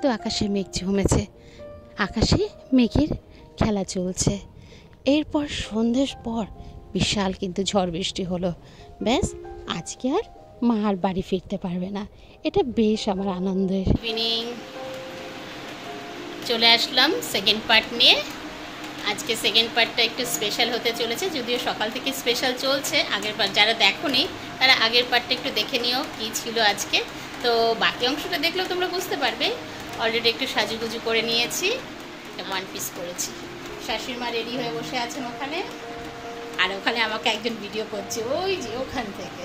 কিন্তু আকাশে মেঘ জমেছে, আকাশে মেঘের খেলা চলছে। এরপর সন্ধ্যের পর বিশাল কিন্তু ঝড় বৃষ্টি হলো। ব্যাস, আজকে আর মা আর বাড়ি ফিরতে পারবে না। এটা বেশ আমার আনন্দের। ইভিনিং চলে আসলাম সেকেন্ড পার্ট নিয়ে। আজকে সেকেন্ড পার্টটা একটু স্পেশাল হতে চলেছে, যদিও সকাল থেকে স্পেশাল চলছে। আগের পার্ট যারা দেখোনি তারা আগের পার্টটা একটু দেখে নিও কী ছিল আজকে। তো বাকি অংশটা দেখলেও তোমরা বুঝতে পারবে। অলরেডি একটু সাজুগুজু করে নিয়েছি, ওয়ান পিস করেছি। শাশুড়ি মা রেডি হয়ে বসে আছেন ওখানে, আর ওখানে আমাকে একজন ভিডিও করছে, ওই যে ওখান থেকে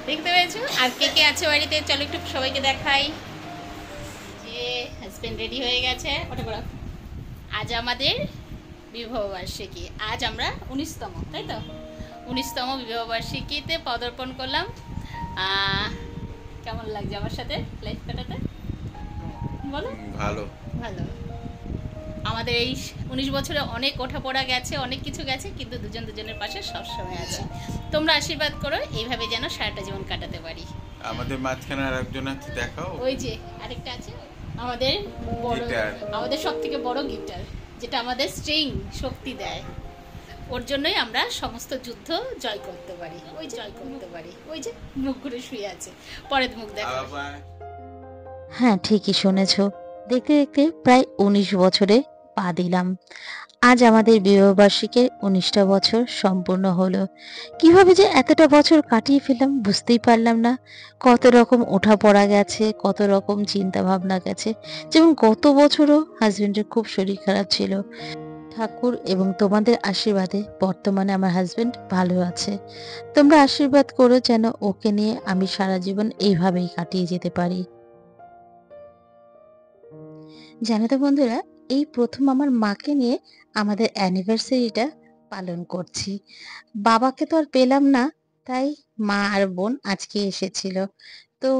দেখতে পেয়েছো। আর কে কে আছে বাড়িতে চলো একটু সবাইকে দেখাই। যে হাজব্যান্ড রেডি হয়ে গেছে, ওটা করো। আজ আমাদের বিবাহবার্ষিকী, আজ আমরা 19তম, তাই তো 19তম বিবাহবার্ষিকীতে পদার্পণ করলাম। কেমন লাগছে আমার সাথে লাইফ কাটাতে বলো? ভালো ভালো। আমাদের এই 19 বছরে অনেক ওঠা পড়া গেছে, অনেক কিছু গেছে, কিন্তু দুজন দুজনের পাশে সবসময় আছে। তোমরা আশীর্বাদ করো এইভাবে যেন সারাটা জীবন কাটাতে পারি। আমাদের মাঝখানে আর একজন আছে, দেখাও, ওই যে আরেকটা আছে, আমাদের বড়, আমাদের সবথেকে বড় গিটার, যেটা আমাদের স্ট্রিং শক্তি দেয়। ওর জন্যই আমরা সমস্ত যুদ্ধ জয় করতে পারি। ওই জয় করতে পারি, ওই যে মুখ ঘুরে শুয়ে আছে, পরের মুখ দেখো। হ্যাঁ, ঠিকই শুনেছ। দেখতে দেখতে প্রায় 19 বছরে পা দিলাম। আজ আমাদের বিবাহবার্ষিকীর 19টা বছর সম্পূর্ণ হলো। কিভাবে যে এতটা বছর কাটিয়ে ফেললাম বুঝতেই পারলাম না। কত রকম ওঠা পড়া গেছে, কত রকম চিন্তা ভাবনা গেছে। যেমন গত বছরও হাজবেন্ডের খুব শরীর খারাপ ছিল। ঠাকুর এবং তোমাদের আশীর্বাদে বর্তমানে আমার হাজবেন্ড ভালো আছে। তোমরা আশীর্বাদ করো যেন ওকে নিয়ে আমি সারা জীবন এইভাবেই কাটিয়ে যেতে পারি। জানো তো বন্ধুরা, এই প্রথম আমার মাকে নিয়ে আমাদের অ্যানিভার্সারিটা পালন করছি। বাবাকে তো আর পেলাম না, তাই মা আর বোন আজকে এসেছিল। তো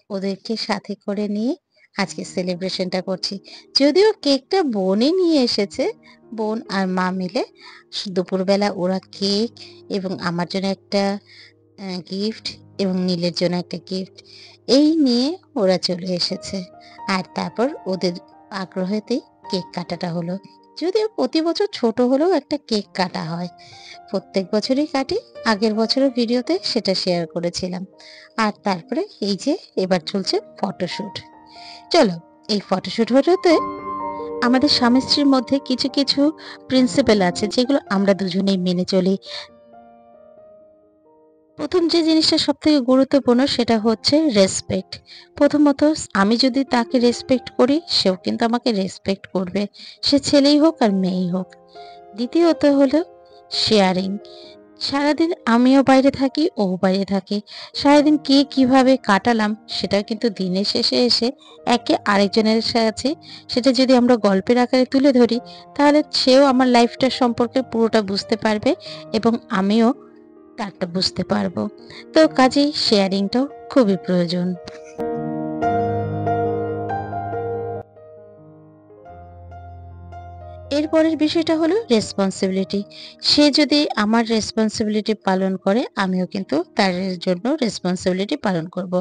ওদেরকে সাথে করে নিয়ে আজকে সেলিব্রেশনটা করছি। যদিও কেকটা বোনই নিয়ে এসেছে, বোন আর মা মিলে দুপুরবেলা ওরা কেক এবং আমার জন্য একটা গিফট এবং নীলের জন্য একটা গিফট এই নিয়ে ওরা চলে এসেছে। আর তারপর ওদের আগ্রহেতেই কেক কাটাটা হলো। যদিও প্রতি বছর ছোট হলেও একটা কেক কাটা হয়, প্রত্যেক বছরই কাটি। আগের বছরের ভিডিওতে সেটা শেয়ার করেছিলাম। আর তারপরে এই যে এবার চলছে ফটোশ্যুট। চলো, এই ফটোশ্যুট হতে আমাদের স্বামী স্ত্রীর মধ্যে কিছু কিছু প্রিন্সিপাল আছে যেগুলো আমরা দুজনেই মেনে চলি। প্রথম যে জিনিসটা সবথেকে গুরুত্বপূর্ণ সেটা হচ্ছে রেসপেক্ট। প্রথমত আমি যদি তাকে রেসপেক্ট করি, সেও কিন্তু আমাকে রেসপেক্ট করবে, সে ছেলেই হোক আর মেয়েই হোক। দ্বিতীয়ত হলো শেয়ারিং। সারাদিন আমিও বাইরে থাকি, ও বাইরে থাকে। সারাদিন কে কিভাবে কাটালাম সেটা কিন্তু দিনের শেষে এসে একে আরেকজনের সাথে সেটা যদি আমরা গল্পের আকারে তুলে ধরি, তাহলে সেও আমার লাইফটার সম্পর্কে পুরোটা বুঝতে পারবে এবং আমিও তারটা বুঝতে পারবো। তো কাজেই শেয়ারিংটাও খুবই প্রয়োজন। এরপরের বিষয়টা হলো রেসপন্সিবিলিটি। সে যদি আমার রেসপন্সিবিলিটি পালন করে, আমিও কিন্তু তার জন্য রেসপন্সিবিলিটি পালন করব।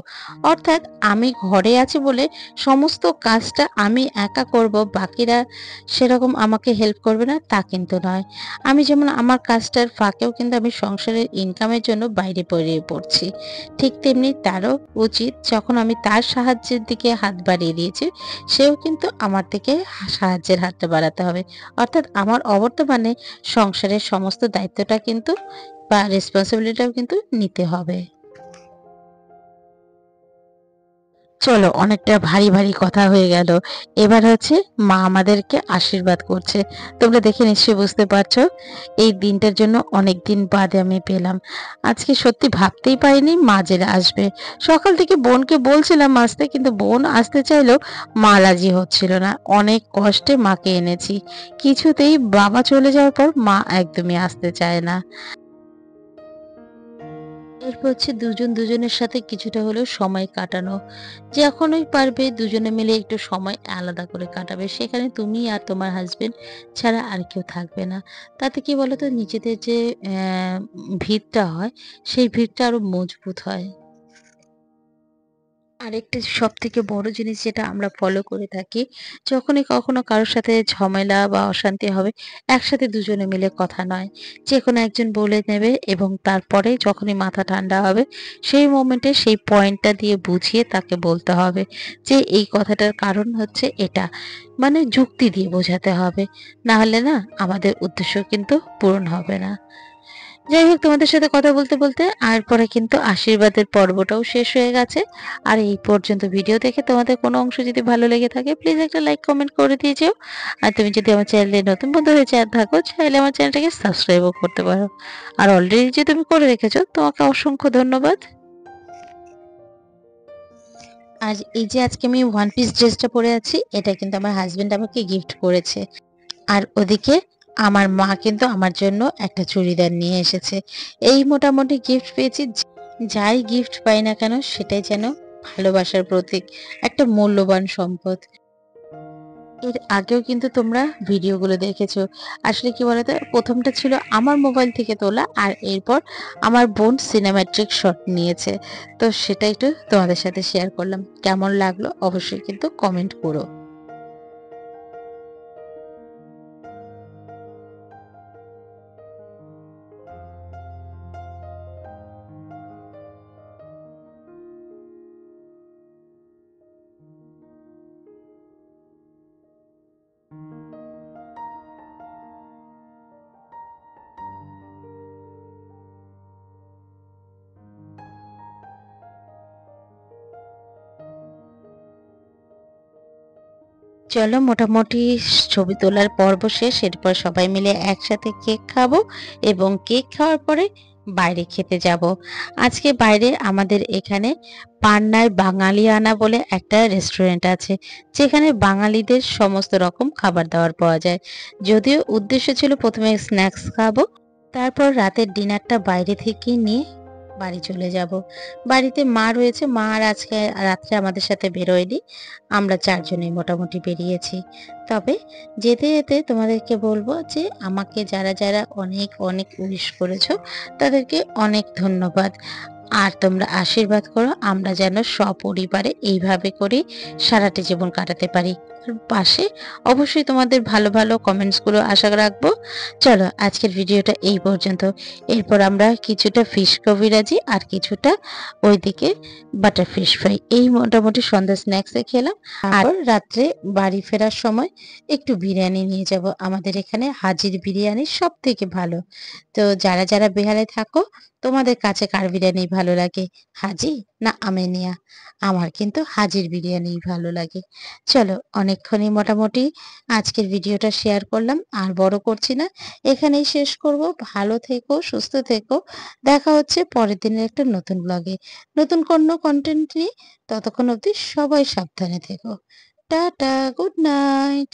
অর্থাৎ আমি ঘরে আছি বলে সমস্ত কাজটা আমি একা করব, বাকিরা সেরকম আমাকে হেল্প করবে না তা কিন্তু নয়। আমি যেমন আমার কাজটার ফাঁকেও কিন্তু আমি সংসারের ইনকামের জন্য বাইরে বেরিয়ে পড়ছি, ঠিক তেমনি তারও উচিত যখন আমি তার সাহায্যের দিকে হাত বাড়িয়ে দিয়েছি, সেও কিন্তু আমার দিকে সাহায্যের হাতটা বাড়াতে হবে। অর্থাৎ আমার অবর্তমানে সংসারের সমস্ত দায়িত্বটা কিন্তু বা রেসপন্সিবিলিটিটাও কিন্তু নিতে হবে। চলো, অনেকটা ভারী ভারী কথা হয়ে গেল। এবার হচ্ছে মা আমাদেরকে আশীর্বাদ করছে। তোমরা দেখে নিশ্চয়ই বুঝতে পারছো এই দিনটার জন্য অনেক দিন বাদে আমি পেলাম। আজকে সত্যি ভাবতেই পারিনি মা যে আসবে। সকাল থেকে বোনকে বলছিলাম আসতে, কিন্তু বোন আসতে চাইলেও মা রাজি হচ্ছিল না। অনেক কষ্টে মাকে এনেছি, কিছুতেই বাবা চলে যাওয়ার পর মা একদমই আসতে চায় না। এরপর হচ্ছে দুজন দুজনের সাথে কিছুটা হলেও সময় কাটানো। যখনই পারবে দুজনে মিলে একটু সময় আলাদা করে কাটাবে, সেখানে তুমি আর তোমার হাজবেন্ড ছাড়া আর কেউ থাকবে না। তাতে কি বলতো, নিজেদের যে ভিতটা হয় সেই ভিতটা আরো মজবুত হয়। আরেকটা সবথেকে বড় জিনিস যেটা আমরা ফলো করে থাকি, যখনই কখনো কারো সাথে ঝামেলা বা অশান্তি হবে, একসাথে দুজনে মিলে কথা নয়। যেকোনো একজন বলে নেবে এবং তারপরে যখনই মাথা ঠান্ডা হবে, সেই মোমেন্টে সেই পয়েন্টটা দিয়ে বুঝিয়ে তাকে বলতে হবে যে, এই কথাটার কারণ হচ্ছে এটা। মানে যুক্তি দিয়ে বোঝাতে হবে। না হলে না আমাদের উদ্দেশ্য কিন্তু পূরণ হবে না। যাই হোক তোমাদের সাথে কথা বলতে বলতে আর পরে কিন্তু আশীর্বাদের পর্বটাও শেষ হয়ে গেছে। আর এই পর্যন্ত ভিডিও দেখে তোমাদের কোনো অংশ যদি ভালো লেগে থাকে প্লিজ একটা লাইক কমেন্ট করে দিয়ে যেও। আর তুমি যদি আমার চ্যানেলে নতুন বন্ধু হয়ে থাকো চাইলে আমার চ্যানেলটাকে সাবস্ক্রাইবও করতে পারো। আর অলরেডি যে তুমি করে রেখেছো তোমাকে অসংখ্য ধন্যবাদ। আর এই যে আজকে আমি ওয়ান পিস ড্রেসটা পরে আছি, এটা কিন্তু আমার হাজবেন্ড আমাকে গিফট করেছে। আর ওদিকে আমার মা কিন্তু আমার জন্য একটা চুড়িদার নিয়ে এসেছে। এই মোটামুটি গিফট পেয়েছি। যাই গিফট পাই না কেন সেটাই যেন ভালোবাসার প্রতীক, একটা মূল্যবান সম্পদ। এর আগেও কিন্তু তোমরা ভিডিওগুলো দেখেছো। আসলে কি বলতো, প্রথমটা ছিল আমার মোবাইল থেকে তোলা, আর এরপর আমার বোন সিনেম্যাটিক শট নিয়েছে। তো সেটা একটু তোমাদের সাথে শেয়ার করলাম। কেমন লাগলো অবশ্যই কিন্তু কমেন্ট করো। চলো মোটামুটি ছবি তোলার পর্ব শেষ। এরপর সবাই মিলে একসাথে কেক খাবো এবং কেক খাওয়ার পরে বাইরে খেতে যাব। আজকে বাইরে আমাদের এখানে পান্নায় বাঙালিয়ানা বলে একটা রেস্টুরেন্ট আছে, যেখানে বাঙালিদের সমস্ত রকম খাবার দাবার পাওয়া যায়। যদিও উদ্দেশ্য ছিল প্রথমে স্ন্যাক্স খাবো, তারপর রাতের ডিনারটা বাইরে থেকে নিয়ে বাড়ি চলে যাব। বাড়িতে মা রয়েছে, মা আর আজকে রাত্রে আমাদের সাথে বেরোয়নি। আমরা চারজনেই মোটামুটি বেরিয়েছি। তবে যেতে যেতে তোমাদেরকে বলবো যে আমাকে যারা যারা অনেক অনেক উইশ করেছো তাদেরকে অনেক ধন্যবাদ। আর তোমরা আশীর্বাদ করো আমরা যেন সপরিবারে এইভাবে করে সারাটা জীবন কাটাতে পারি। আর পাশে অবশ্যই তোমাদের ভালো ভালো কমেন্টসগুলো আশা রাখবো। চলো আজকের ভিডিওটা এই পর্যন্ত। এরপর আমরা কিছুটা ফিশ কবিরাজি আর কিছুটা ওইদিকে বাটার ফিশ ফ্রাই এই মোটামুটি সন্ধ্যা স্ন্যাক্সে খেলাম। আর রাত্রে বাড়ি ফেরার সময় একটু বিরিয়ানি নিয়ে যাব। আমাদের এখানে হাজির বিরিয়ানি সব থেকে ভালো। তো যারা যারা বেহালায় থাকো, তোমাদের কাছে কার বিরিয়ানি ভালো লাগে, হাজি না আমেনিয়া? আমার কিন্তু হাজির বিরিয়ানি ভালো লাগে। চলো অনেকক্ষণই মোটামুটি আজকের ভিডিওটা শেয়ার করলাম, আর বড় করছি না, এখানেই শেষ করব। ভালো থেকো, সুস্থ থেকো। দেখা হচ্ছে পরের দিনের একটা নতুন ব্লগে, নতুন কোনো কন্টেন্ট নিয়ে। ততক্ষণ অবধি সবাই সাবধানে থেকো। Tata, good night.